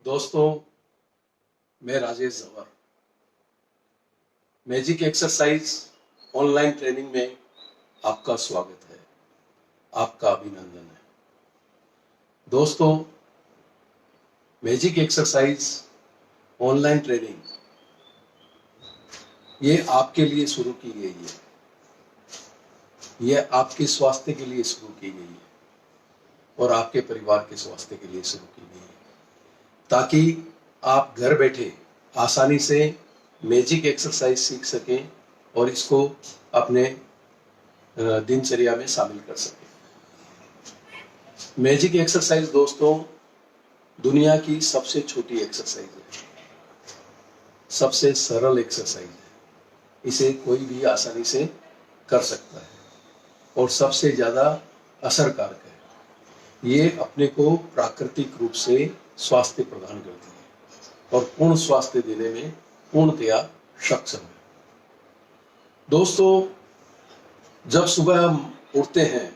दोस्तों, मैं Rajesh Jawar magic exercise online training में आपका स्वागत है, आपका अभिनंदन है। दोस्तों, मैजिक एक्सरसाइज ऑनलाइन ट्रेनिंग ये आपके लिए शुरू की गई है, ये आपके स्वास्थ्य के लिए शुरू की गई है और आपके परिवार के स्वास्थ्य के लिए शुरू की गई है, ताकि आप घर बैठे आसानी से मैजिक एक्सरसाइज सीख सकें और इसको अपने दिनचर्या में शामिल कर सकें। मैजिक एक्सरसाइज दोस्तों दुनिया की सबसे छोटी एक्सरसाइज है, सबसे सरल एक्सरसाइज है। इसे कोई भी आसानी से कर सकता है और सबसे ज्यादा असरकारक है। ये अपने को प्राकृतिक रूप से स्वास्थ्य प्रदान करती है और पूर्ण स्वास्थ्य देने में पूर्णतया सक्षम है। दोस्तों, जब सुबह हम उठते हैं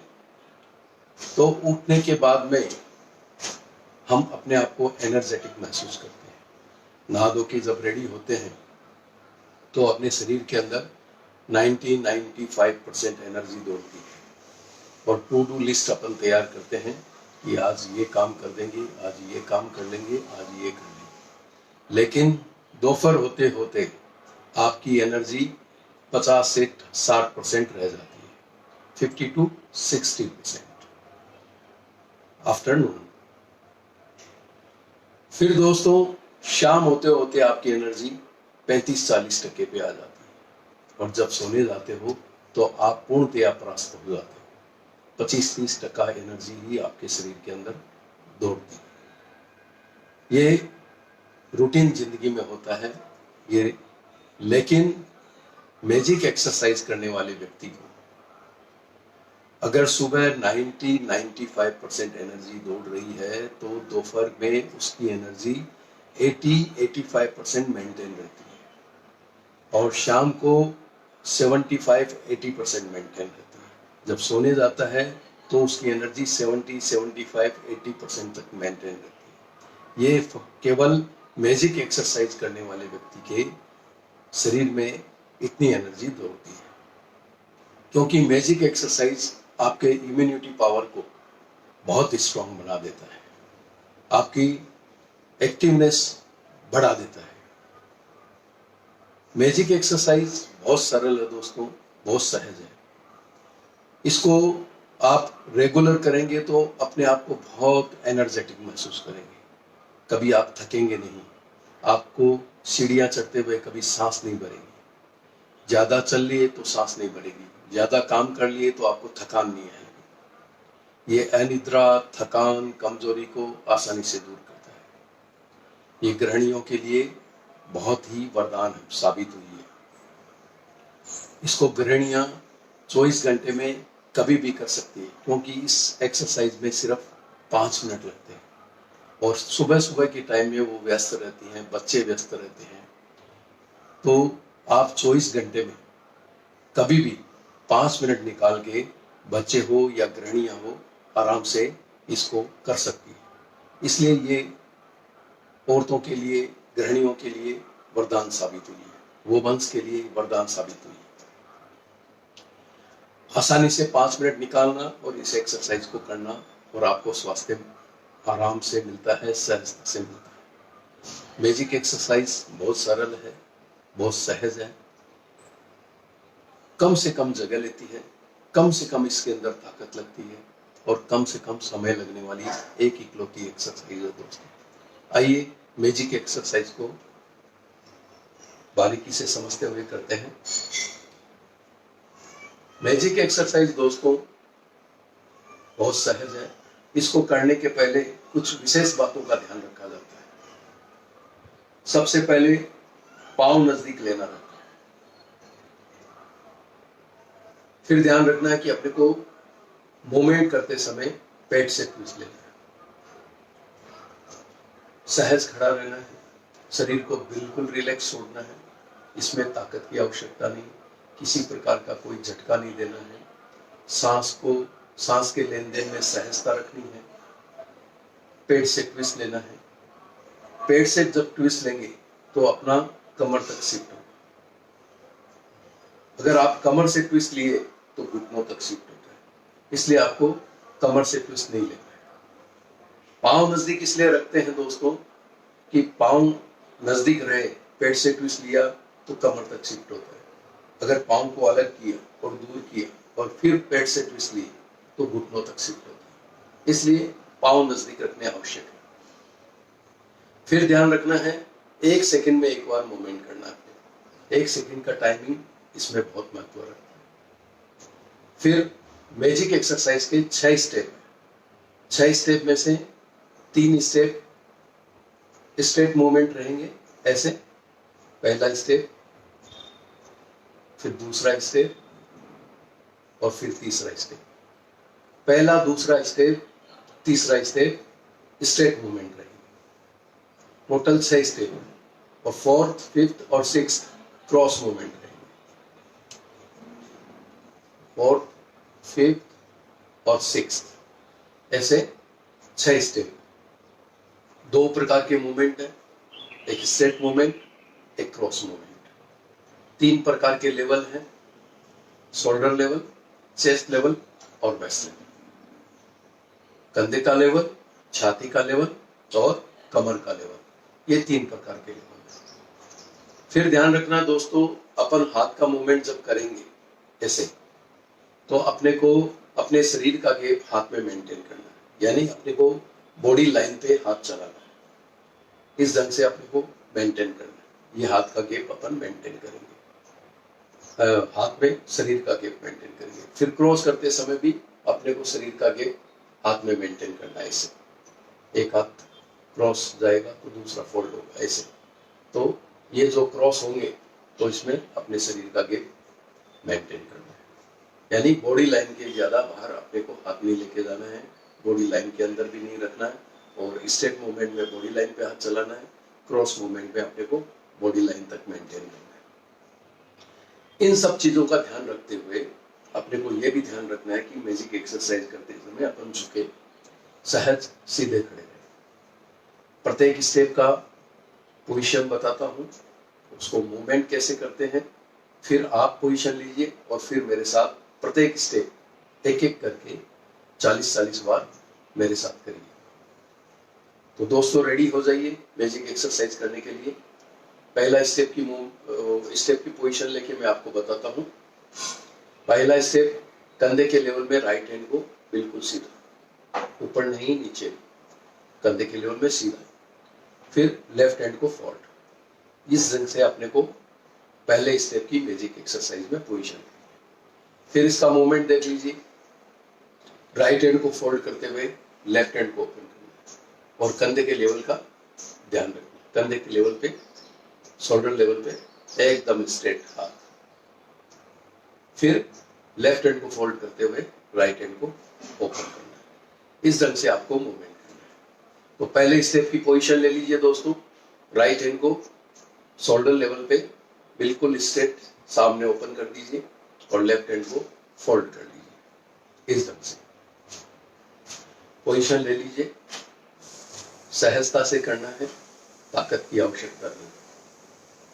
तो उठने के बाद में हम अपने आप को एनर्जेटिक महसूस करते हैं। नहा धो के जब रेडी होते हैं तो अपने शरीर के अंदर 90-95% एनर्जी दौड़ती है और टू डू लिस्ट अपन तैयार करते हैं कि आज ये काम कर देंगे, आज ये काम कर लेंगे, आज ये कर लेंगे। लेकिन दोपहर होते होते आपकी एनर्जी 50 से 60% रह जाती है, 50 to 60% आफ्टरनून। फिर दोस्तों शाम होते होते आपकी एनर्जी 35-40% पे आ जाती है और जब सोने जाते हो तो आप पूर्णतया परास्त हो जाते हो। 25-30% एनर्जी ही आपके शरीर के अंदर दौड़ती है। ये रूटीन जिंदगी में होता है ये, लेकिन मैजिक एक्सरसाइज करने वाले व्यक्ति को अगर सुबह 90-95% एनर्जी दौड़ रही है तो दोपहर में उसकी एनर्जी 80-85% मेंटेन रहती है और शाम को 75-80% मेंटेन रहती है। जब सोने जाता है तो उसकी एनर्जी 70-75-80% तक मेंटेन रहती है। ये केवल मैजिक एक्सरसाइज करने वाले व्यक्ति के शरीर में इतनी एनर्जी दौड़ती है, क्योंकि मैजिक एक्सरसाइज आपके इम्यूनिटी पावर को बहुत स्ट्रांग बना देता है, आपकी एक्टिवनेस बढ़ा देता है। मैजिक एक्सरसाइज बहुत सरल है दोस्तों, बहुत सहज है। इसको आप रेगुलर करेंगे तो अपने आप को बहुत एनर्जेटिक महसूस करेंगे। कभी आप थकेंगे नहीं, आपको सीढ़ियां चढ़ते हुए कभी सांस नहीं भरेगी। ज्यादा चल लिए तो सांस नहीं भरेगी, ज्यादा काम कर लिए तो आपको थकान नहीं आएगी। ये अनिद्रा, थकान, कमजोरी को आसानी से दूर करता है। ये गृहिणियों के लिए बहुत ही वरदान साबित हुई है। इसको गृहिणियां 24 घंटे में कभी भी कर सकती है, क्योंकि इस एक्सरसाइज में सिर्फ 5 मिनट लगते हैं और सुबह सुबह के टाइम में वो व्यस्त रहती हैं, बच्चे व्यस्त रहते हैं। तो आप 24 घंटे में कभी भी 5 मिनट निकाल के बच्चे हो या गृहिणियां हो आराम से इसको कर सकती है। इसलिए ये औरतों के लिए, गृहिणियों के लिए वरदान साबित हुई है, वुमेन्स के लिए वरदान साबित हुई है। आसानी से 5 मिनट निकालना और इस एक्सरसाइज को करना और आपको स्वास्थ्य आराम से मिलता है, सहजता से मिलता है। मैजिक एक्सरसाइज बहुत सरल है, बहुत सहज है, कम से कम जगह लेती है, कम से कम इसके अंदर ताकत लगती है और कम से कम समय लगने वाली एक इकलौती एक्सरसाइज है दोस्तों। आइए मैजिक एक्सरसाइज को बारीकी से समझते हुए करते हैं। मैजिक एक्सरसाइज दोस्तों बहुत सहज है। इसको करने के पहले कुछ विशेष बातों का ध्यान रखा जाता है। सबसे पहले पांव नजदीक लेना रहता है। फिर ध्यान रखना है कि अपने को मूवमेंट करते समय पेट से ट्विस्ट लेना है। सहज खड़ा रहना है, शरीर को बिल्कुल रिलैक्स छोड़ना है। इसमें ताकत की आवश्यकता नहीं, किसी प्रकार का कोई झटका नहीं देना है। सांस के लेन देन में सहजता रखनी है। पेट से ट्विस्ट लेना है। पेट से जब ट्विस्ट लेंगे तो अपना कमर तक शिफ्ट होगा। अगर आप कमर से ट्विस्ट लिए तो घुटनों तक शिफ्ट होता है, इसलिए आपको कमर से ट्विस्ट नहीं लेना है। पांव नजदीक इसलिए रखते हैं दोस्तों कि पांव नजदीक रहे, पेट से ट्विस्ट लिया तो कमर तक शिफ्ट होता है। अगर पांव को अलग किया और दूर किया और फिर पेट से ट्विस्ट लिए तो घुटनों तक शिफ्ट होता है, इसलिए पांव नजदीक रखने आवश्यक है। फिर ध्यान रखना है 1 सेकंड में एक बार मूवमेंट करना है। 1 सेकंड का टाइमिंग इसमें बहुत महत्व रखता है। फिर मैजिक एक्सरसाइज के 6 स्टेप है। 6 स्टेप में से 3 स्टेप स्ट्रेट मूवमेंट रहेंगे ऐसे, पहला स्टेप, फिर दूसरा स्टेप और फिर तीसरा स्टेप। पहला, दूसरा स्टेप, तीसरा स्टेप स्ट्रेट मूवमेंट रहेंगे। टोटल 6 स्टेप और 4th, 5th और 6th क्रॉस मूवमेंट रहेंगे। 4th, 5th और 6th ऐसे 6 स्टेप। 2 प्रकार के मूवमेंट है, एक स्ट्रेट मूवमेंट, एक क्रॉस मूवमेंट। 3 प्रकार के लेवल हैं, शोल्डर लेवल, चेस्ट लेवल और वेस्ट लेवल। कंधे का लेवल, छाती का लेवल और कमर का लेवल, ये 3 प्रकार के लेवल हैं। फिर ध्यान रखना दोस्तों, अपन हाथ का मूवमेंट जब करेंगे ऐसे, तो अपने को अपने शरीर का गेप हाथ में मेंटेन करना है, यानी अपने को बॉडी लाइन पे हाथ चलाना है। इस ढंग से अपने को मेंटेन करना है। ये हाथ का गेप अपन मेंटेन करेंगे, हाथ में शरीर का गेप मेंटेन करेंगे। फिर क्रॉस करते समय भी अपने को शरीर का गेप हाथ में मेंटेन करना है। ऐसे एक हाथ क्रॉस जाएगा तो दूसरा फोल्ड होगा ऐसे। तो ये जो क्रॉस होंगे तो इसमें अपने शरीर का गेप मेंटेन करना है, यानी बॉडी लाइन के ज्यादा बाहर अपने को हाथ नहीं लेके जाना है, बॉडी लाइन के अंदर भी नहीं रखना है। और स्ट्रेट मूवमेंट में बॉडी लाइन पे हाथ चलाना है, क्रॉस मूवमेंट में अपने को बॉडी लाइन तक मेंटेन करना है। इन सब चीजों का ध्यान रखते हुए अपने को यह भी ध्यान रखना है कि मैजिक एक्सरसाइज करते समय अपन झुके, सहज सीधे खड़े रहे। प्रत्येक स्टेप का पोजीशन बताता हूं, उसको मूवमेंट कैसे करते हैं, फिर आप पोजीशन लीजिए और फिर मेरे साथ प्रत्येक स्टेप एक एक करके 40-40 बार मेरे साथ करिए। तो दोस्तों रेडी हो जाइए मैजिक एक्सरसाइज करने के लिए। पहला स्टेप की पोजीशन लेके मैं आपको बताता हूं। पहला स्टेप, कंधे के लेवल में राइट हैंड को बिल्कुल सीधा, ऊपर नहीं नीचे, कंधे के लेवल में सीधा। फिर लेफ्ट हैंड को फोल्ड। इस ढंग से अपने को पहले स्टेप की मैजिक एक्सरसाइज में पोजीशन। फिर इसका मूवमेंट देख लीजिए। राइट हैंड को फोल्ड करते हुए लेफ्ट हैंड को ओपन करना और कंधे के लेवल का ध्यान रखना। कंधे के लेवल पे, शोल्डर लेवल पे एकदम स्ट्रेट हाथ। फिर लेफ्ट हैंड को फोल्ड करते हुए राइट हैंड को ओपन करना। इस ढंग से आपको मूवमेंट करना है। तो पहले स्टेप की पोजीशन ले लीजिए दोस्तों। राइट हैंड को शोल्डर लेवल पे बिल्कुल स्ट्रेट सामने ओपन कर दीजिए और लेफ्ट हैंड को फोल्ड कर लीजिए। इस ढंग से पोजीशन ले लीजिए। सहजता से करना है, ताकत की आवश्यकता नहीं।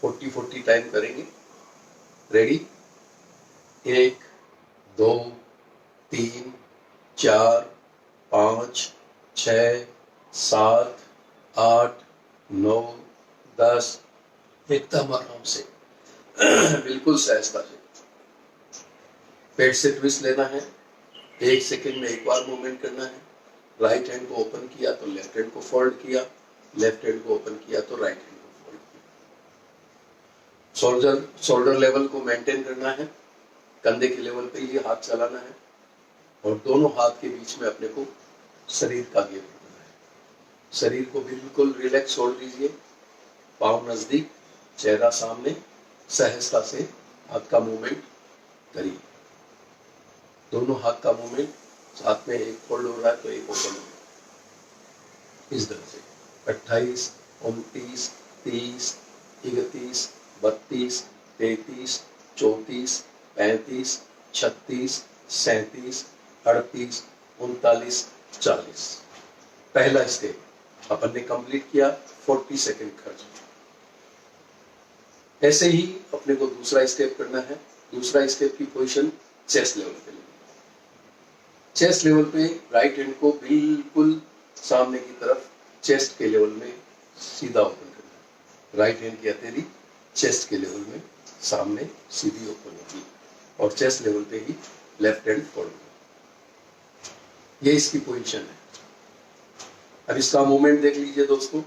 40 टाइम करेंगे। रेडी? 1, 2, 3, 4, 5, 6, 7, 8, 9, 10, एकदम आराम से बिल्कुल सहजता से। पेट से ट्विस्ट लेना है। 1 सेकंड में एक बार मूवमेंट करना है। राइट हैंड को ओपन किया तो लेफ्ट हैंड को फोल्ड किया, लेफ्ट हैंड को ओपन किया तो राइट हैंड को फोल्ड किया। शोल्डर लेवल को मेंटेन करना है। कंधे के लेवल पे ये हाथ चलाना है और दोनों हाथ के बीच में अपने को शरीर का गेप रखना है। शरीर को बिल्कुल रिलैक्स छोड़ दीजिए। पाँव नजदीक, चेहरा सामने, सहजता से हाथ का मूवमेंट करिए। दोनों हाथ का मूवमेंट, साथ में एक फोल्ड हो रहा है तो एक ओपन हो रहा है। इस तरह से 28, 29, 30, 31, 32, 33, 34, 35, 36, 37, 38, 39, 40। पहला स्टेप अपन ने कंप्लीट किया, 40 सेकंड खर्च हुए। ऐसे ही अपने को दूसरा स्टेप करना है। दूसरा स्टेप की पोजीशन चेस्ट लेवल पे लेनी है। चेस्ट लेवल पे राइट हैंड को बिल्कुल सामने की तरफ चेस्ट के लेवल में सीधा ओपन करना है। राइट हैंड की हथेली चेस्ट के लेवल में सामने सीधी ओपन होगी और चेस्ट लेवल पे ही लेफ्ट हैंड फोल्ड होगा। ये इसकी पोजीशन है। अब इसका मूवमेंट देख लीजिए दोस्तों।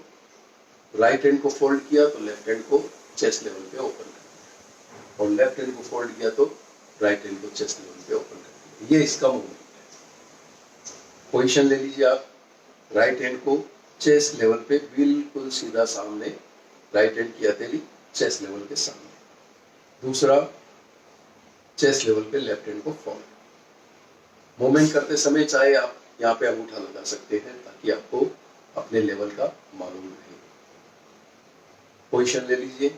राइट हैंड को फोल्ड किया तो लेफ्ट हैंड को चेस्ट लेवल पे ओपन कर दिया और लेफ्ट हैंड को फोल्ड किया तो राइट हैंड को चेस्ट लेवल पे ओपन कर दिया। ये इसका मूवमेंट है। पोजीशन ले लीजिए आप। राइट हैंड को चेस्ट लेवल पे बिल्कुल सीधा सामने, राइट हैंड की हथेली चेस्ट लेवल के सामने। दूसरा चेस्ट लेवल पे लेफ्ट हैंड को फोल्ड। मूवमेंट करते समय चाहे आप यहाँ पे अंगूठा लगा सकते हैं ताकि आपको अपने लेवल का मालूम रहे। पोजीशन ले लीजिए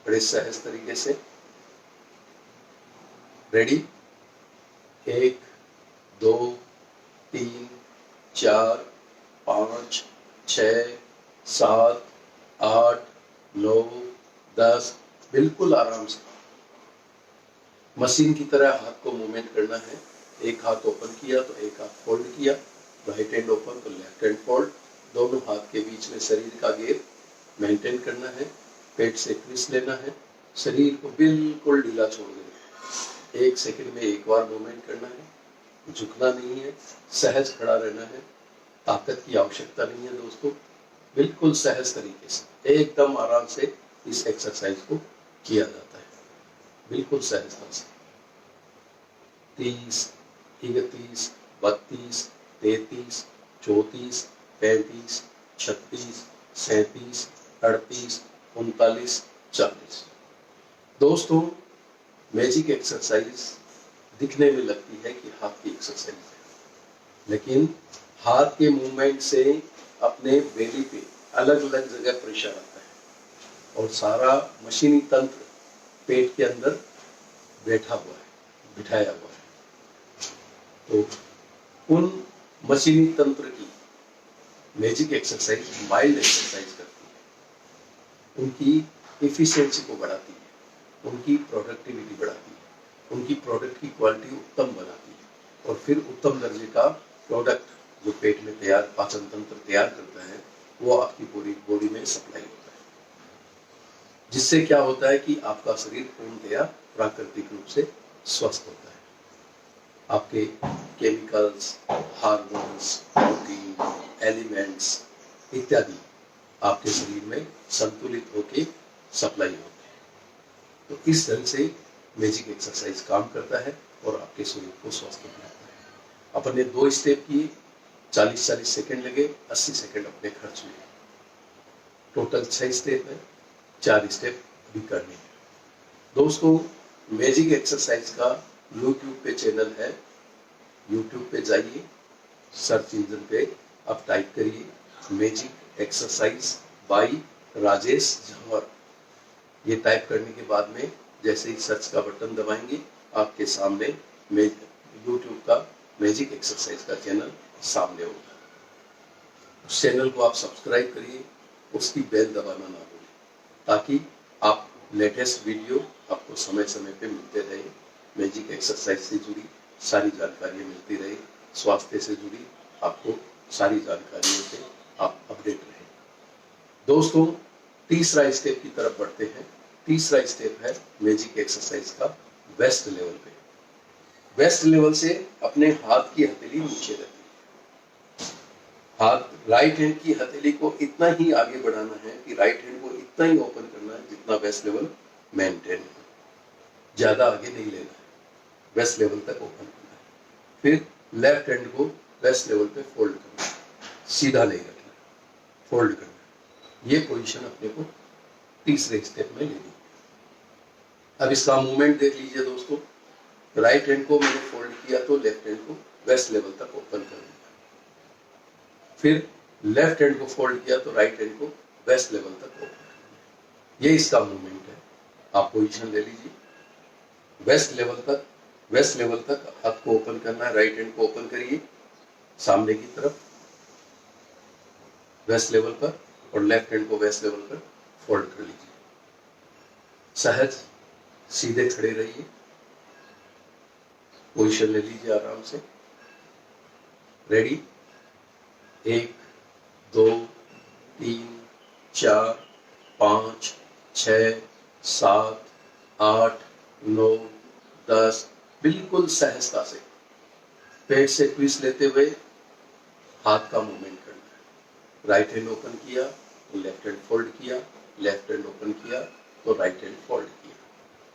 बड़े सहज तरीके से। रेडी? 1 2 3 4 5 6 7 8 9 10। बिल्कुल आराम से मशीन की तरह हाथ को मूवमेंट करना है। एक हाथ ओपन किया तो एक हाथ फोल्ड किया, राइट हैंड ओपन तो लेफ्ट हैंड फोल्ड। दोनों हाथ के बीच में शरीर का गैप मेंटेन करना है। पेट से क्रिस लेना है। शरीर को बिल्कुल ढीला छोड़ देना है। 1 सेकंड में एक बार मूवमेंट करना है। झुकना नहीं है, सहज खड़ा रहना है। ताकत की आवश्यकता नहीं है दोस्तों। बिल्कुल सहज तरीके से एकदम आराम से इस एक्सरसाइज को किया जाता है, बिल्कुल सहजता से। 30 31 32 33 34 35 36 37 38 39 40। दोस्तों, मैजिक एक्सरसाइज दिखने में लगती है कि हाथ की एक्सरसाइज है, लेकिन हाथ के मूवमेंट से अपने बेली पे अलग अलग जगह प्रेशर आता है और सारा मशीनी तंत्र पेट के अंदर बैठा हुआ है, बिठाया हुआ है। तो उन मशीनी तंत्र की मैजिक एक्सरसाइज माइल्ड एक्सरसाइज करती है, उनकी एफिशिएंसी को बढ़ाती है, उनकी प्रोडक्टिविटी बढ़ाती है, उनकी प्रोडक्ट की क्वालिटी उत्तम बनाती है और फिर उत्तम दर्जे का प्रोडक्ट जो पेट में तैयार पाचन तंत्र तैयार करता है वो आपकी पूरी बॉडी में सप्लाई होता है, जिससे क्या होता है कि आपका शरीर पूर्णतया प्राकृतिक रूप से स्वस्थ होता है। आपके केमिकल्स, हार्मोन्स, प्रोटीन, एलिमेंट्स इत्यादि आपके शरीर में संतुलित होकर सप्लाई होते हैं। तो इस ढंग से मैजिक एक्सरसाइज काम करता है और आपके शरीर को स्वस्थ बनाता है। अपन ने 2 स्टेप किए, 40-40 सेकंड लगे, 80 सेकंड अपने खर्च हुए। टोटल 6 स्टेप है, 4 स्टेप भी करने हैं। दोस्तों, मैजिक एक्सरसाइज का यूट्यूब पे चैनल है। यूट्यूब पे जाइए, सर्च इंजन पे आप टाइप करिए magic exercise by Rajesh Jhanwar. ये टाइप करने के बाद में जैसे ही सर्च का बटन दबाएंगे आपके सामने यूट्यूब का मैजिक एक्सरसाइज का चैनल सामने होगा। उस चैनल को आप सब्सक्राइब करिए, उसकी बेल दबाना ना भूलें ताकि आप लेटेस्ट वीडियो आपको समय समय पे मिलते रहे। मैजिक एक्सरसाइज से जुड़ी सारी जानकारियाँ मिलती रहे, स्वास्थ्य से जुड़ी आपको सारी जानकारियों से आप अपडेट रहे। दोस्तों, तीसरा स्टेप की तरफ बढ़ते हैं। तीसरा स्टेप है मैजिक एक्सरसाइज का वेस्ट लेवल पे। वेस्ट लेवल से अपने हाथ की हथेली नीचे रखनी है। हाथ राइट हैंड की हथेली को इतना ही आगे बढ़ाना है कि राइट हैंड को इतना ही ओपन करना है जितना वेस्ट लेवल मेंटेन है, ज्यादा आगे नहीं लेना है, वेस्ट लेवल तक ओपन करना है। फिर लेफ्ट हैंड को वेस्ट लेवल पे फोल्ड करना है, सीधा नहीं रखना, फोल्ड करना है। ये पोजीशन अपने को तीसरे स्टेप में लेनी है। अब इसका मूवमेंट देख लीजिए दोस्तों। राइट हैंड को मैंने फोल्ड किया तो लेफ्ट हैंड को वेस्ट लेवल तक ओपन कर दिया। फिर लेफ्ट हैंड को फोल्ड किया तो राइट हैंड को वेस्ट लेवल तक ओपन कर दिया। ये इसका मूवमेंट है। आप पोजीशन ले लीजिए। वेस्ट लेवल तक हाथ को ओपन करना है। राइट हैंड को ओपन करिए सामने की तरफ। वेस्ट लेवल पर और लेफ्ट हैंड को वेस्ट लेवल पर फोल्ड कर लीजिए। सहज सीधे खड़े रहिए, पोजीशन ले लीजिए आराम से। रेडी, 1 2 3 4 5 6 7 8 9 10। बिल्कुल सहजता से पेट से ट्विस्ट लेते हुए हाथ का मूवमेंट करना है। राइट हैंड ओपन किया तो लेफ्ट हैंड फोल्ड किया, लेफ्ट हैंड ओपन किया तो राइट हैंड फोल्ड किया,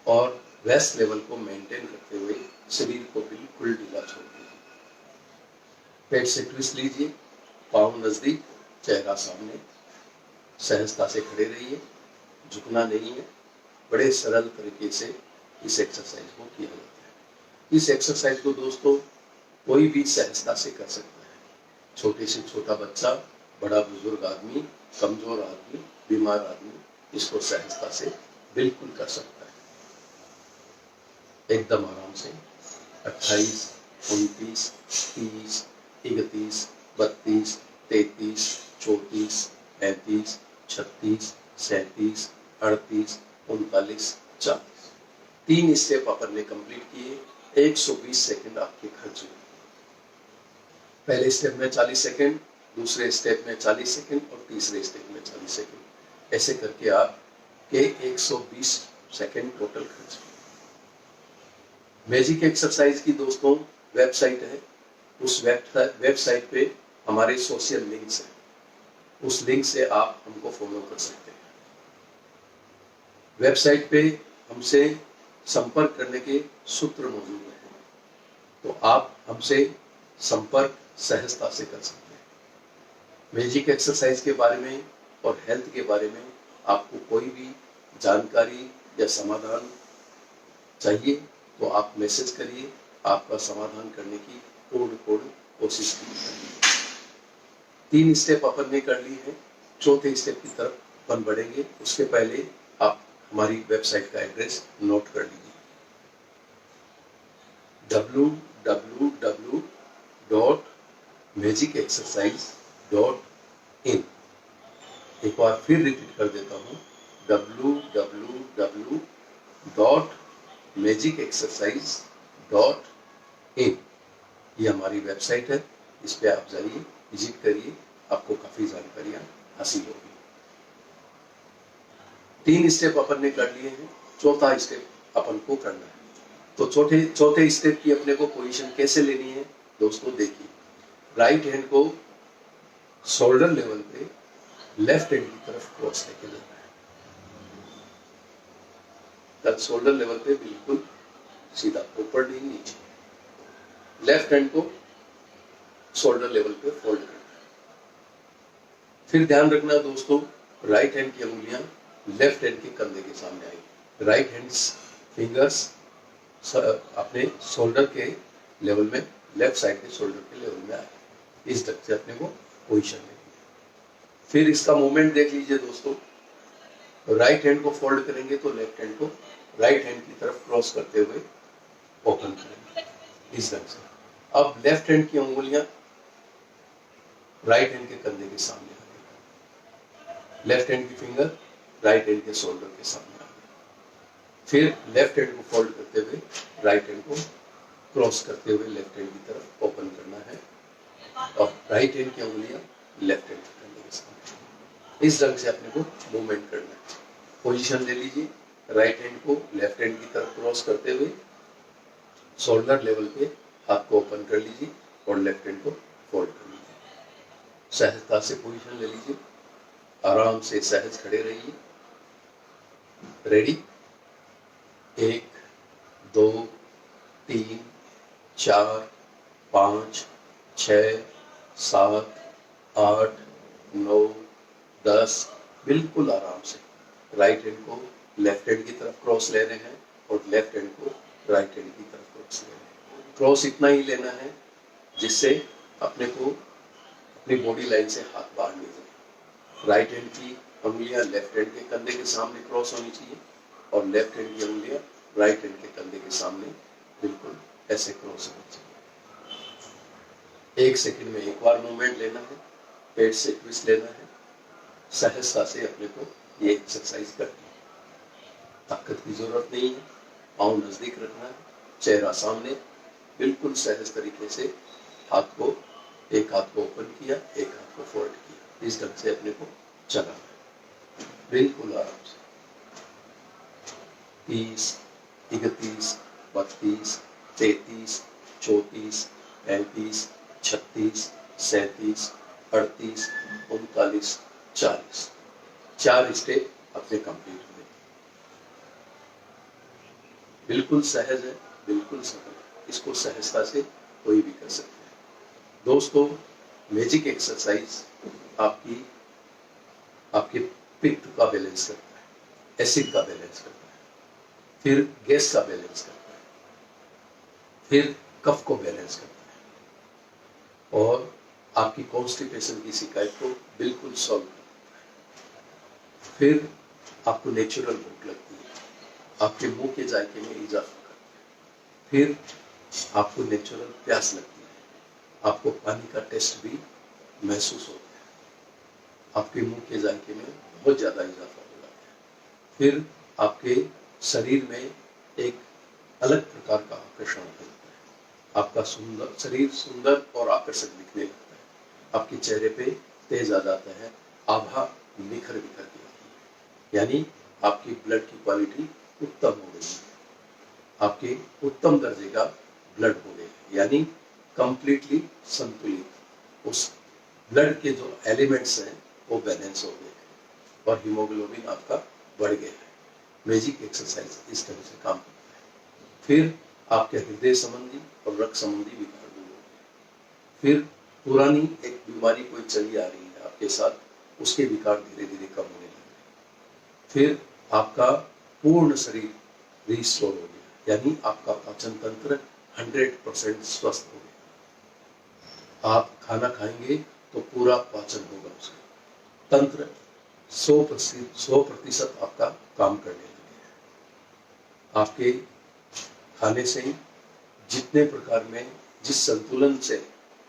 और वेस्ट लेवल को मेंटेन करते हुए शरीर को बिल्कुल ढीला छोड़ दीजिए। पेट से ट्विस्ट लीजिए, पाँव नजदीक, चेहरा सामने। सहजता से खड़े रहिए, झुकना नहीं है। बड़े सरल तरीके से इस एक्सरसाइज को किया जाता है। इस एक्सरसाइज को दोस्तों कोई भी सहजता से कर सकता है। छोटे से छोटा बच्चा, बड़ा बुजुर्ग आदमी, कमजोर आदमी, बीमार आदमी इसको सहजता से बिल्कुल कर सकता है। एकदम आराम से 28 29 30 31 32 33 34 35 36 37 38 39 40। 3 स्टेप अपन ने कंप्लीट किए। 120 सेकंड आपके खर्च हुए। पहले स्टेप में 40 सेकंड, दूसरे स्टेप में 40 सेकंड और तीसरे स्टेप में 40 सेकंड। ऐसे करके आपके 120 सेकंड टोटल खर्च हुए। मैजिक एक्सरसाइज की दोस्तों वेबसाइट है। उस वेबसाइट पे हमारे सोशल लिंक्स हैं। उस लिंक से आप हमको फॉलो कर सकते हैं। वेबसाइट पे हमसे संपर्क करने के सूत्र मौजूद हैं, तो आप हमसे संपर्क सहजता से कर सकते हैं। मैजिक एक्सरसाइज के बारे में और हेल्थ के बारे में आपको कोई भी जानकारी या समाधान चाहिए तो आप मैसेज करिए। आपका समाधान करने की पूर्ण कोशिश कीजिए। 3 स्टेप अपन ने कर ली है। चौथे स्टेप की तरफ अपन बढ़ेंगे। उसके पहले आप हमारी वेबसाइट का एड्रेस नोट कर लीजिए, www.magicexercise.in। एक बार फिर रिपीट कर देता हूँ, www.magicexercise.in। ये हमारी वेबसाइट है। इस पे आप जाइए, विजिट करिए, आपको काफी जानकारियां हासिल होगी। 3 स्टेप अपन ने कर लिए हैं। चौथा स्टेप अपन को करना है। तो चौथे स्टेप की अपने को पोजीशन कैसे लेनी है दोस्तों, देखिए। राइट हैंड को शोल्डर लेवल पे लेफ्ट हैंड की तरफ क्रॉस लेके जाना है। तब शोल्डर लेवल पे बिल्कुल सीधा, ऊपर नहीं नीचे। लेफ्ट हैंड को शोल्डर लेवल पे फोल्ड करना है। फिर ध्यान रखना दोस्तों, राइट हैंड की अंगुलियां लेफ्ट हैंड के कंधे के सामने आएगी। राइट हैंड्स फिंगर्स अपने शोल्डर के लेवल में, लेफ्ट साइड के शोल्डर के लेवल में आए। इस तरह से अपने को पोजीशन लेनी है। फिर इसका मूवमेंट देख लीजिए दोस्तों। राइट हैंड को फोल्ड करेंगे तो लेफ्ट हैंड को राइट हैंड की तरफ क्रॉस करते हुए ओपन करेंगे, इस तरह से। अब लेफ्ट हैंड की अंगुलियां राइट हैंड के कंधे के सामने आ गई। लेफ्ट हैंड की फिंगर राइट हैंड के शोल्डर के सामने आ गई। फिर लेफ्ट हैंड को फोल्ड करते हुए राइट हैंड को क्रॉस करते हुए लेफ्ट हैंड की तरफ ओपन करना है, और राइट हैंड की अंगुलियां लेफ्ट हैंड के कंधे के सामने। इस ढंग से अपने को मूवमेंट करना है। पोजीशन ले लीजिए। राइट हैंड को लेफ्ट हैंड की तरफ क्रॉस करते हुए शोल्डर लेवल पे हाथ को ओपन कर लीजिए और लेफ्ट हैंड को फोल्ड कर लीजिए। सहजता से पोजीशन ले लीजिए। आराम से सहज खड़े रहिए। रेडी, 1 2 3 4 5 6 7 8 9 10। बिल्कुल आराम से राइट हैंड को लेफ्ट हैंड की तरफ क्रॉस ले रहे हैं और लेफ्ट हैंड को राइट हैंड की तरफ क्रॉस ले रहे हैं। क्रॉस इतना ही लेना है जिससे अपने को अपनी बॉडी लाइन से हाथ बाहर नहीं जाए। राइट हैंड की अंगुलियां लेफ्ट हैंड के कंधे के सामने क्रॉस होनी चाहिए और लेफ्ट हैंड की अंगुलियां राइट हैंड के कंधे के सामने बिल्कुल ऐसे क्रॉस होनी चाहिए। 1 सेकंड में एक बार मूवमेंट लेना है। पेट से ट्विस्ट लेना है, सहजता से अपने को ये एक्सरसाइज करनी है। ताकत की जरूरत नहीं है, पाँव नजदीक रखना है, चेहरा सामने, बिल्कुल सहज तरीके से हाथ को, एक हाथ को ओपन किया, एक हाथ को फोल्ड किया, इस ढंग से अपने को चलाना है, बिल्कुल आराम से। 30, 31, 32, 33, 34, 35, 36, 37, 38, 39, 40, 4 स्टेप अपने कंप्लीट हुए। बिल्कुल सहज है, बिल्कुल सरल है, इसको सहजता से कोई भी कर सकते हैं। दोस्तों, मैजिक एक्सरसाइज आपकी आपके पित्त का बैलेंस करता है, एसिड का बैलेंस करता है, फिर गैस का बैलेंस करता है, फिर कफ को बैलेंस करता है और आपकी कॉन्स्टिपेशन की शिकायत को बिल्कुल सॉल्व कर देता है। फिर आपको नेचुरल भूख लगती है, आपके मुंह के जायके में इजाफा करता है। फिर आपको नेचुरल प्यास लगती है, आपको पानी का टेस्ट भी महसूस होता है, आपके मुंह के जायके में बहुत ज़्यादा इजाफा हो जाता है। फिर आपके शरीर में एक अलग प्रकार का आकर्षण होता है, आपका शरीर सुंदर और आकर्षक दिखने लगता है, आपके चेहरे पे तेज आ जाता है, आभा निखर बिखर के आती है, यानी आपकी ब्लड की क्वालिटी उत्तम हो गई है, आपके उत्तम दर्जे का ब्लड हो गए, यानी कंप्लीटली संतुलित, उस ब्लड के जो एलिमेंट्स हैं वो बैलेंस हो गए और हीमोग्लोबिन आपका बढ़ गया है। मैजिक एक्सरसाइज इस तरह से काम करता है। फिर आपके हृदय संबंधी और रक्त संबंधी विकार दूर हो गए। फिर पुरानी एक बीमारी कोई चली आ रही है आपके साथ, उसके विकार धीरे धीरे कम होने लगे। फिर आपका पूर्ण शरीर रिस्टोर हो गया, यानी आपका पाचन तंत्र 100% स्वस्थ हो गया। आप खाना खाएंगे तो पूरा पाचन होगा, उसका तंत्र 100% आपका काम करने लगे हैं। आपके खाने से जितने प्रकार में जिस संतुलन से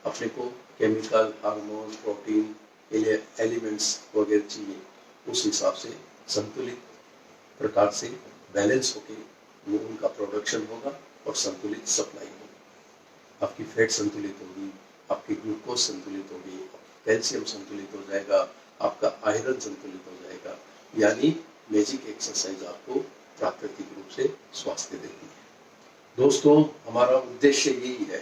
अपने को केमिकल, हार्मोन, प्रोटीन, एलिमेंट्स वगैरह चाहिए, उस हिसाब से संतुलित प्रकार से बैलेंस होके वो उनका प्रोडक्शन होगा और संतुलित सप्लाई होगी। आपकी फैट संतुलित होगी, आपकी ग्लूकोज संतुलित होगी, कैल्शियम संतुलित हो जाएगा, आपका आयरन संतुलित हो जाएगा, यानी मैजिक एक्सरसाइज आपको प्राकृतिक रूप से स्वास्थ्य देती है। दोस्तों, हमारा उद्देश्य यही है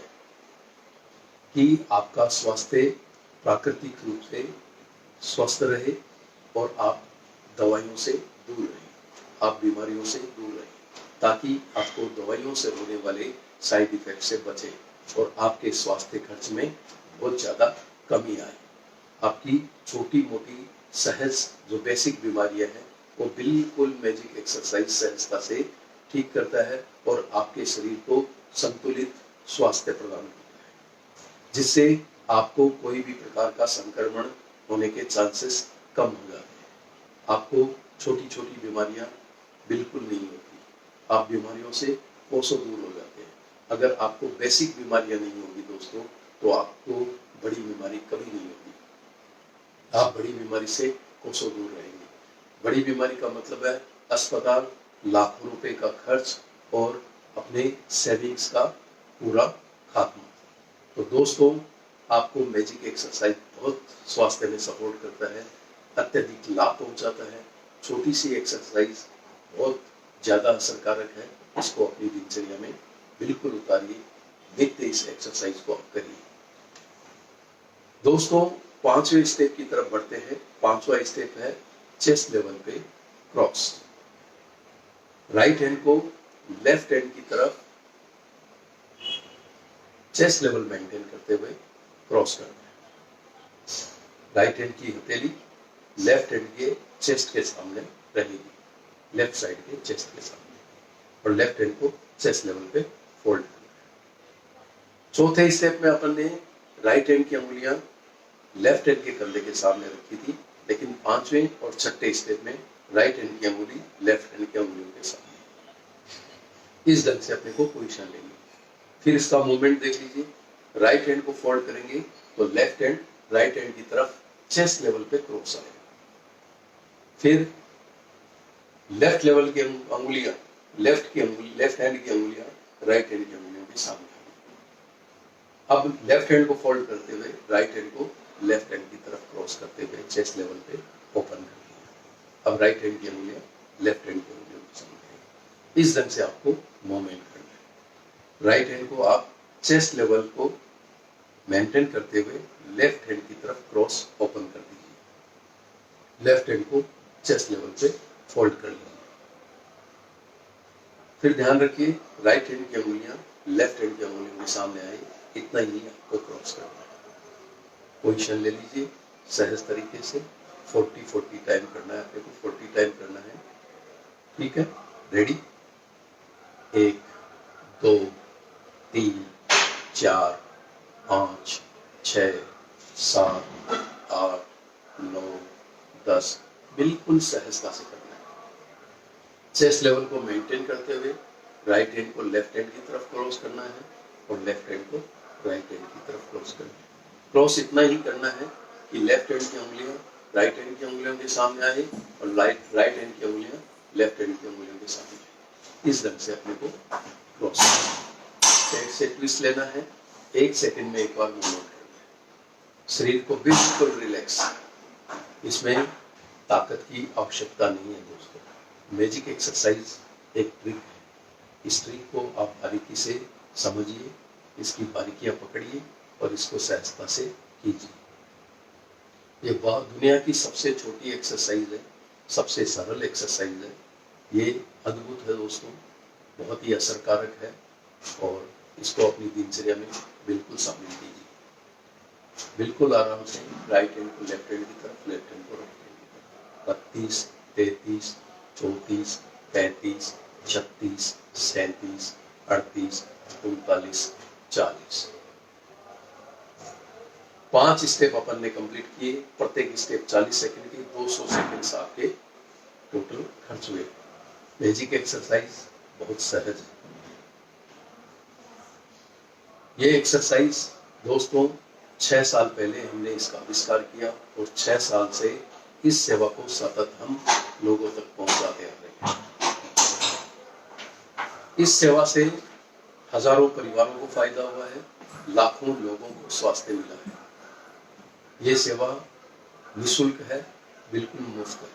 कि आपका स्वास्थ्य प्राकृतिक रूप से स्वस्थ रहे और आप दवाइयों से दूर रहें, आप बीमारियों से दूर रहें, ताकि आपको दवाइयों से होने वाले साइड इफेक्ट से बचे और आपके स्वास्थ्य खर्च में बहुत ज़्यादा कमी आए। आपकी छोटी मोटी सहज जो बेसिक बीमारियां हैं वो बिल्कुल मैजिक एक्सरसाइज सहजता से ठीक करता है और आपके शरीर को संतुलित स्वास्थ्य प्रदान करता है, जिससे आपको कोई भी प्रकार का संक्रमण होने के चांसेस कम हो जाते हैं। आपको छोटी छोटी बीमारियां बिल्कुल नहीं होती, आप बीमारियों से कोसों दूर हो जाते हैं। अगर आपको बेसिक बीमारियां नहीं होगी दोस्तों, तो आपको बड़ी बीमारी कभी नहीं होगी, आप बड़ी बीमारी से कोसों दूर रहेंगे। बड़ी बीमारी का मतलब है अस्पताल, लाखों रुपए का खर्च और अपने सेविंग्स का पूरा खात्मा। तो दोस्तों, आपको मैजिक एक्सरसाइज बहुत स्वास्थ्य में सपोर्ट करता है, अत्यधिक लाभ पहुंचाता है। छोटी सी एक्सरसाइज बहुत ज़्यादा असरकारक है, इसको अपनी दिनचर्या में बिल्कुल उतारिए, नित्य इस एक्सरसाइज को आप करिए। दोस्तों, 5वें स्टेप की तरफ बढ़ते हैं। 5वां स्टेप है चेस्ट लेवल पे क्रॉस। राइट हैंड को लेफ्ट हैंड की तरफ चेस्ट लेवल मेंटेन करते हुए क्रॉस करना है। राइट हैंड की हथेली लेफ्ट हैंड के चेस्ट के सामने रहेगी, लेफ्ट साइड के चेस्ट के सामने, और लेफ्ट हैंड को चेस्ट लेवल पे फोल्ड करना है। चौथे स्टेप में अपन ने राइट हैंड की अंगुलियां लेफ्ट हैंड के कंधे के सामने रखी थी, लेकिन 5वें और 6ठे स्टेप में राइट हैंड की अंगुली लेफ्ट हैंड की अंगुलियों के सामने, इस ढंग से अपने को पोजीशन लेंगे। फिर इसका मूवमेंट देख लीजिए, राइट हैंड को फोल्ड करेंगे तो लेफ्ट हैंड राइट हैंड की तरफ चेस्ट लेवल पे क्रॉस आएगा। फिर लेफ्ट लेवल की अंगुलियां, लेफ्ट हैंड की अंगुलियां राइट हैंड की अंगुलियों के सामने आएगी। अब लेफ्ट हैंड को फोल्ड करते हुए राइट हैंड को लेफ्ट हैंड की तरफ क्रॉस करते हुए चेस्ट लेवल पे ओपन कर दिया। अब राइट हैंड की अंगुलियां लेफ्ट हैंड की अंगुलियों के सामने आएगी। इस ढंग से आपको मूवमेंट करना है। राइट हैंड को आप चेस्ट लेवल को मेंटेन करते हुए लेफ्ट हैंड की तरफ क्रॉस ओपन कर दीजिए। लेफ्ट हैंड को चेस्ट लेवल पे फोल्ड कर लीजिए। फिर ध्यान रखिए राइट हैंड की अंगुलियां लेफ्ट हैंड की अंगुलियों के सामने आए, इतना ही आपको क्रॉस करना है। पोजीशन ले लीजिए सहज तरीके से। 40 टाइम करना है आपको, 40 टाइम करना है। ठीक है, रेडी? 1 2 3 4 5 6 7 8 9 10। बिल्कुल सहजता से करना है। चेस्ट लेवल को मेंटेन करते हुए राइट हैंड को लेफ्ट हैंड की तरफ क्रॉस करना है और लेफ्ट हैंड को राइट हैंड की तरफ क्रॉस करना है। क्रॉस इतना ही करना है कि लेफ्ट हैंड की उंगलियां राइट हैंड की उंगलियों के सामने आए और राइट हैंड की उंगलियां लेफ्ट हैंड की उंगलियों के सामने आए। इस ढंग से अपने को क्रॉस करना है। से ट्विस्ट लेना है। 1 सेकंड में एक बार मूवमेंट करना है। शरीर को बिल्कुल रिलैक्स, इसमें ताकत की आवश्यकता नहीं है दोस्तों। मैजिक एक्सरसाइज एक ट्रिक है। इस ट्रिक को आप बारीकी से समझिए, इसकी बारीकियां पकड़िए और इसको सहजता से कीजिए। ये दुनिया की सबसे छोटी एक्सरसाइज है, सबसे सरल एक्सरसाइज है। ये अद्भुत है दोस्तों, बहुत ही असरकारक है और इसको अपनी दिनचर्या में बिल्कुल शामिल कीजिए। बिल्कुल आराम से राइट हैंड को लेफ्ट हैंड की तरफ, लेफ्ट हैंड को राइट हैंड की तरफ। 32 33 34 35 36 37 38 39 40। 5 स्टेप अपन ने कंप्लीट किए। प्रत्येक स्टेप 40 सेकंड की, 200 सेकंड आपके टोटल खर्च हुए। मैजिक एक्सरसाइज बहुत सहज है। ये एक्सरसाइज दोस्तों 6 साल पहले हमने इसका आविष्कार किया और 6 साल से इस सेवा को सतत हम लोगों तक पहुंचाते आ रहे हैं। इस सेवा से हजारों परिवारों को फायदा हुआ है, लाखों लोगों को स्वास्थ्य मिला है। ये सेवा निःशुल्क है, बिल्कुल मुफ्त है,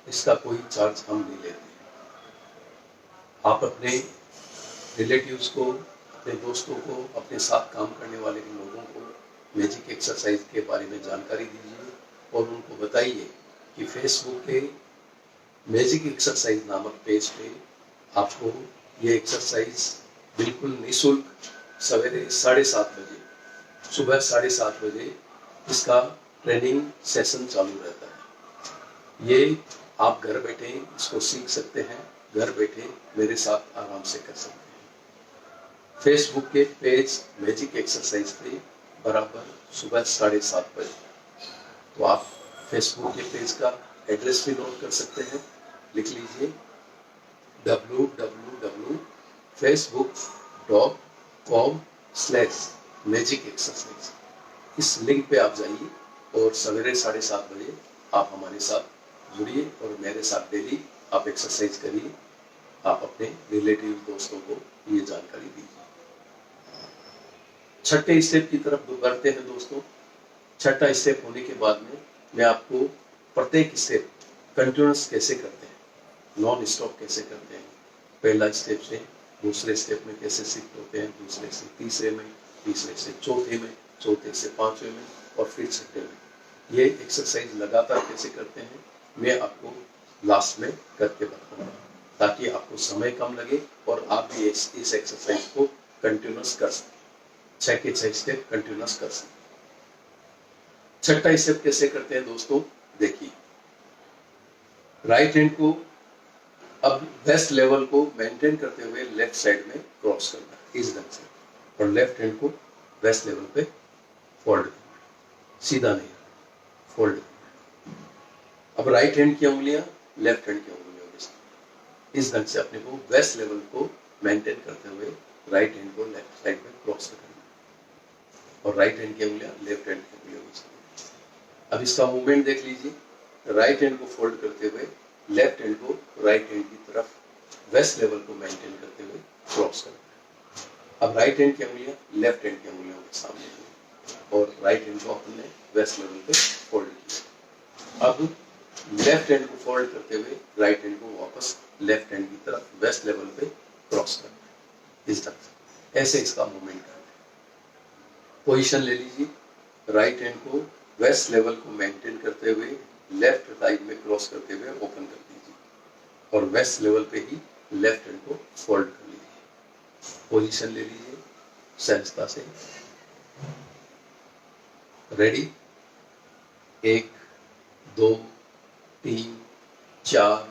इसका कोई चार्ज हम नहीं लेते। आप अपने रिलेटिव्स को, अपने दोस्तों को, अपने साथ काम करने वाले लोगों को मैजिक एक्सरसाइज के बारे में जानकारी दीजिए और उनको बताइए कि फेसबुक के मैजिक एक्सरसाइज नामक पेज पे आपको ये एक्सरसाइज बिल्कुल निःशुल्क सवेरे 7:30 बजे, सुबह 7:30 बजे इसका ट्रेनिंग सेशन चालू रहता है। ये आप घर बैठे इसको सीख सकते हैं, घर बैठे मेरे साथ आराम से कर सकते हैं। फेसबुक के पेज मैजिक एक्सरसाइज पे बराबर सुबह 7:30 बजे। तो आप फेसबुक के पेज का एड्रेस भी नोट कर सकते हैं, लिख लीजिए www.facebook.com/magic exercise। इस लिंक पे आप जाइए और सवेरे 7:30 बजे आप हमारे साथ जुड़िए और मेरे साथ डेली आप एक्सरसाइज करिए। आप अपने रिलेटिव दोस्तों को ये जानकारी दीजिए। छठे स्टेप की तरफ बढ़ते हैं दोस्तों। छठा स्टेप होने के बाद में मैं आपको प्रत्येक स्टेप कंटिन्यूअस कैसे करते हैं, नॉन स्टॉप कैसे करते हैं, पहला स्टेप से दूसरे स्टेप में कैसे शिफ्ट होते हैं, दूसरे से तीसरे में, तीसरे से चौथे में, चौथे से पांचवें में और फिर छठे में, ये एक्सरसाइज लगातार कैसे करते हैं मैं आपको लास्ट में करके बताऊंगा, ताकि आपको समय कम लगे और आप भी इस एक्सरसाइज को कंटिन्यूअस कर सकें। 6 के 6 स्टेप कंटिन्यूअस कर सकें। छठा स्टेप कैसे करते हैं दोस्तों, देखिए राइट हैंड को अब वेस्ट लेवल को मेंटेन करते हुए लेफ्ट साइड में क्रॉस करना है इस ढंग से, और लेफ्ट हैंड को वेस्ट लेवल पे फोल्ड करना है, सीधा नहीं फोल्ड करना है। अब राइट हैंड की उंगलियां लेफ्ट हैंड की उंगलियों के साथ इस ढंग से अपने को वेस्ट लेवल को मेंटेन करते हुए राइट हैंड को लेफ्ट साइड में क्रॉस करना है और राइट हैंड की उंगलियां लेफ्ट हैंड की उंगलियों के साथ। अब इसका मूवमेंट देख लीजिए। राइट हैंड को फोल्ड करते हुए लेफ्ट हैंड को राइट हैंड की तरफ वेस्ट लेवल को मेंटेन करते हुए क्रॉस करना है। अब राइट हैंड की उंगलियां लेफ्ट हैंड की उंगलियों के सामने हुई और राइट हैंड को अपने वेस्ट लेवल पे फोल्ड किया। अब लेफ्ट हैंड को फोल्ड करते हुए राइट हैंड को वापस लेफ्ट हैंड की तरफ वेस्ट लेवल पे क्रॉस करना है। इस तरह से ऐसे इसका मूवमेंट करना है। पोजीशन ले लीजिए। राइट हैंड को वेस्ट लेवल को मेंटेन करते हुए लेफ्ट साइड में क्रॉस करते हुए ओपन कर दीजिए और वेस्ट लेवल पे ही लेफ्ट हैंड को फोल्ड कर लीजिए। पोजीशन ले लीजिए सहजता से। रेडी? 1 2 3 4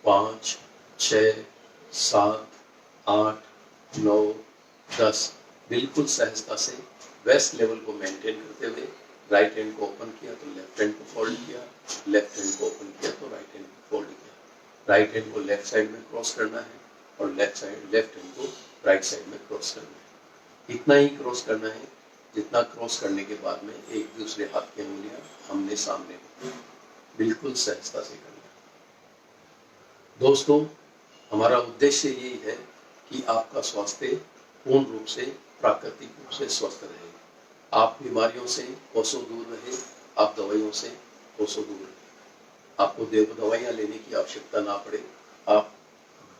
5 6 7 8 9 10। बिल्कुल सहजता से वेस्ट लेवल को मेंटेन करते हुए राइट हैंड को ओपन किया तो लेफ्ट हैंड को फोल्ड किया, लेफ्ट हैंड को ओपन किया तो राइट हैंड को फोल्ड किया। राइट हैंड को लेफ्ट साइड में क्रॉस करना है और लेफ्ट हैंड को राइट साइड में क्रॉस करना है। इतना ही क्रॉस करना है जितना क्रॉस करने के बाद में एक दूसरे हाथ की उंगलियां आमने सामने होती हैं। बिल्कुल सहजता से करना है। दोस्तों, हमारा उद्देश्य यही है कि आपका स्वास्थ्य पूर्ण रूप से प्राकृतिक रूप से स्वस्थ रहे, आप बीमारियों से कोसों दूर रहे, आप दवाइयों से कोसों दूर रहे, आपको दवाइयाँ लेने की आवश्यकता ना पड़े, आप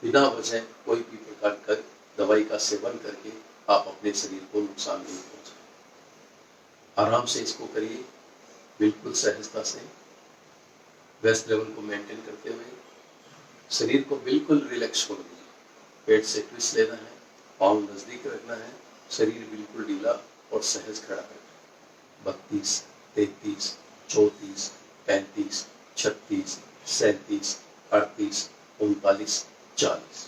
बिना वजह कोई भी प्रकार का दवाई का सेवन करके आप अपने शरीर को नुकसान नहीं पहुंचाए। आराम से इसको करिए, बिल्कुल सहजता से वेस्ट लेवल को मेंटेन करते हुए शरीर को बिल्कुल रिलैक्स छोड़ दीजिए। पेट से ट्विस्ट लेना है, पाँव नजदीक रखना है, शरीर बिल्कुल ढीला और सहज खड़ा करना है। 32 33 34 35 36 37 38 39 40।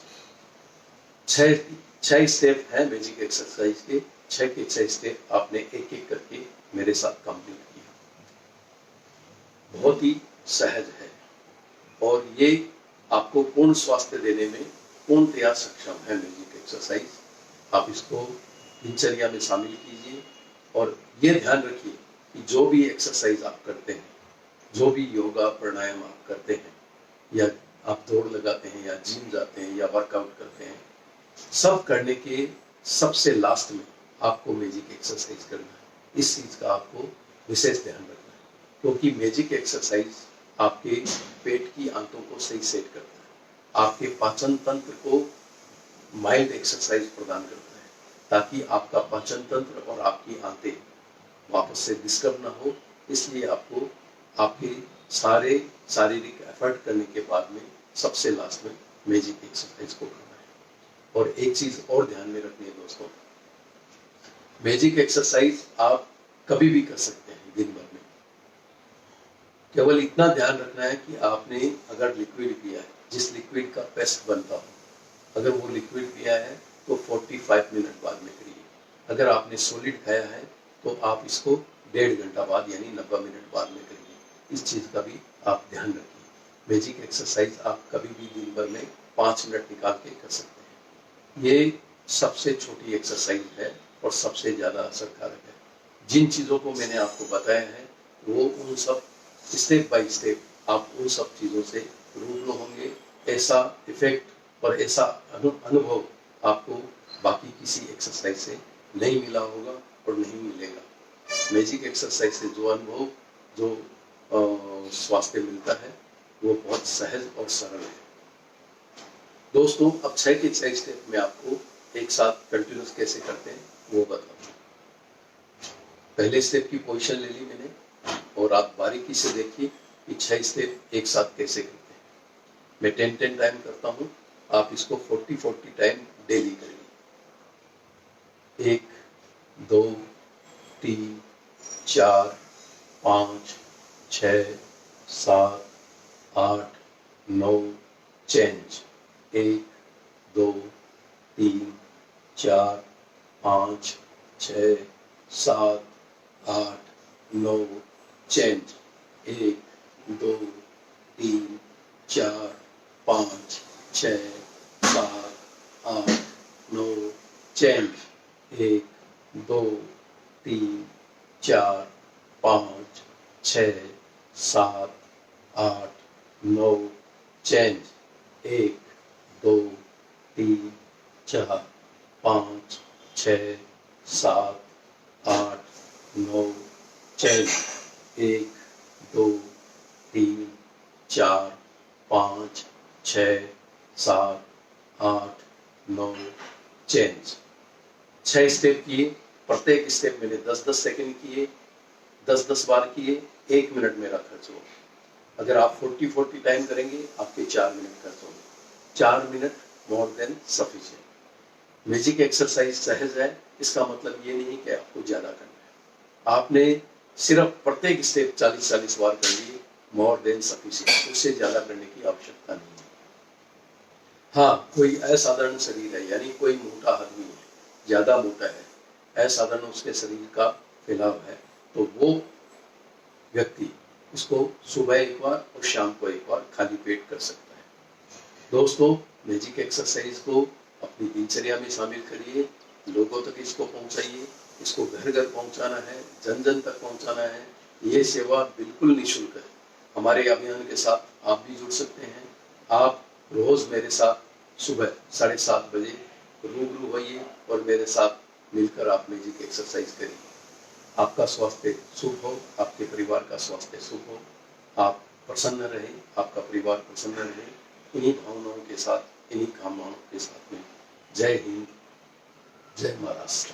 6 स्टेप है मैजिक एक्सरसाइज के। 6 के 6 स्टेप आपने एक एक करके मेरे साथ कंप्लीट किया। बहुत ही सहज है और ये आपको पूर्ण स्वास्थ्य देने में पूर्णतया सक्षम है मैजिक एक्सरसाइज। आप इसको दिनचर्या में शामिल कीजिए और ये ध्यान रखिए कि जो भी एक्सरसाइज आप करते हैं, जो भी योगा प्राणायाम आप करते हैं, या आप दौड़ लगाते हैं या जिम जाते हैं या वर्कआउट करते हैं, सब करने के सबसे लास्ट में आपको मैजिक एक्सरसाइज करना है। इस चीज का आपको विशेष ध्यान रखना है, क्योंकि मैजिक एक्सरसाइज आपके पेट की आंतों को सही सेट करता है, आपके पाचन तंत्र को माइल्ड एक्सरसाइज प्रदान करता है, ताकि आपका पाचन तंत्र और आपकी आंतें वापस से डिस्टर्ब ना हो। इसलिए आपको आपके सारे शारीरिक एफर्ट करने के बाद में सबसे लास्ट में मैजिक एक्सरसाइज को करना है। और एक चीज और ध्यान में रखनी है दोस्तों, मैजिक एक्सरसाइज आप कभी भी कर सकते हैं दिन भर में। केवल इतना ध्यान रखना है कि आपने अगर लिक्विड पिया है, जिस लिक्विड का पेस्ट बनता हो, अगर वो लिक्विड पिया है तो 45 मिनट बाद में करिए। अगर आपने सॉलिड खाया है तो आप इसको 1.5 घंटा बाद यानी 90 मिनट बाद में करिए। इस चीज का भी आप ध्यान रखिए। मैजिक एक्सरसाइज आप कभी भी दिन भर में 5 मिनट निकाल के कर सकते हैं। ये सबसे छोटी एक्सरसाइज है और सबसे ज्यादा असरकारक है। जिन चीजों को मैंने आपको बताया है वो उन सब स्टेप बाय स्टेप आप उन सब चीजों से रूबरू होंगे। ऐसा इफेक्ट और ऐसा अनुभव आपको बाकी किसी एक्सरसाइज से नहीं मिला होगा और नहीं मिलेगा। मैजिक एक्सरसाइज से जो अनुभव, जो स्वास्थ्य मिलता है वो बहुत सहज और सरल है। दोस्तों, अब 6 के 6 स्टेप में आपको एक साथ कंटिन्यूस कैसे करते हैं वो बताऊंगा। पहले स्टेप की पोजीशन ले ली मैंने और आप बारीकी से देखिए कि 6 स्टेप एक साथ कैसे करते हैं। मैं 10-10 टाइम करता हूँ, आप इसको 40-40 टाइम डेली करिए। 1 2 3 4 5 6 7 8 9 change. 1 2 3 4 5 6 7 8 9 change. 1 2 3 4 5 6 7 8 9 change. 1 2 3 4 5 6 7 8 9 change 1 2 3 4 5 6 7 8 9 change 1 2 3 4 5 6 7 8 9 change. 6 step किए, प्रत्येक स्टेप मैंने 10-10 सेकंड किए, 10-10 बार किए, 1 मिनट मेरा खर्च हो। अगर आप 40-40 टाइम करेंगे आपके 4 मिनट खर्च होंगे। 4 minute more than sufficient. Magic exercise सहज है, इसका मतलब ये नहीं कि आपको ज्यादा करना है। आपने सिर्फ प्रत्येक स्टेप 40-40 बार कर लिए, मोर देन सफिशिएंट, उससे ज्यादा करने की आवश्यकता नहीं है। हाँ, कोई असाधारण शरीर है, यानी कोई मोटा आदमी है, ज्यादा मोटा है, असाधारण उसके शरीर का फैलाव है, तो वो व्यक्ति इसको सुबह एक बार और शाम को एक बार खाली पेट कर सकता है। दोस्तों, मैजिक एक्सरसाइज को अपनी दिनचर्या में शामिल करिए, लोगों तक इसको पहुंचाइए, इसको घर घर पहुंचाना है, जन जन तक पहुंचाना है। ये सेवा बिल्कुल निःशुल्क है। हमारे अभियान के साथ आप भी जुड़ सकते हैं। आप रोज मेरे साथ सुबह 7:30 बजे रूबरू होइए और मेरे साथ मिलकर आप मैजिक एक्सरसाइज करिए। आपका स्वास्थ्य शुभ हो, आपके परिवार का स्वास्थ्य शुभ हो, आप प्रसन्न रहें, आपका परिवार प्रसन्न रहे। इन्हीं भावनाओं के साथ, इन्हीं कामनाओं के साथ में जय हिंद, जय महाराष्ट्र।